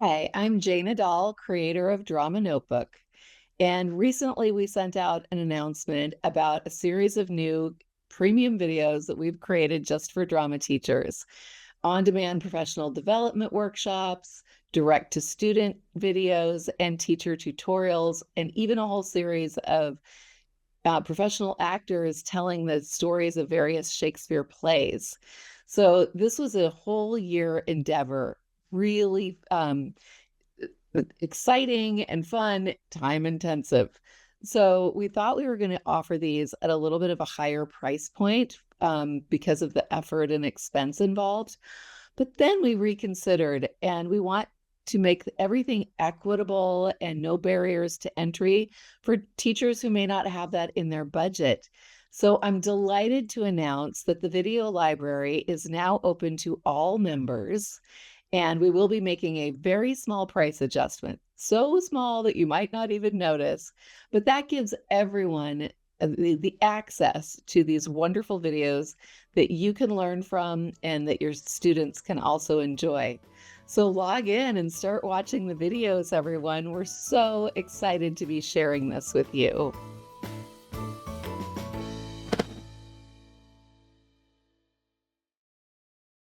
Hi, I'm Jane Adal, creator of Drama Notebook. And recently we sent out an announcement about a series of new premium videos that we've created just for drama teachers. On-demand professional development workshops, direct-to-student videos, and teacher tutorials, and even a whole series of professional actors telling the stories of various Shakespeare plays. So this was a whole year endeavor, really exciting and fun, time intensive. So we thought we were going to offer these at a little bit of a higher price point because of the effort and expense involved. But then we reconsidered and we want to make everything equitable and no barriers to entry for teachers who may not have that in their budget. So I'm delighted to announce that the video library is now open to all members, and we will be making a very small price adjustment, so small that you might not even notice, but that gives everyone the access to these wonderful videos that you can learn from and that your students can also enjoy. So log in and start watching the videos, everyone. We're so excited to be sharing this with you.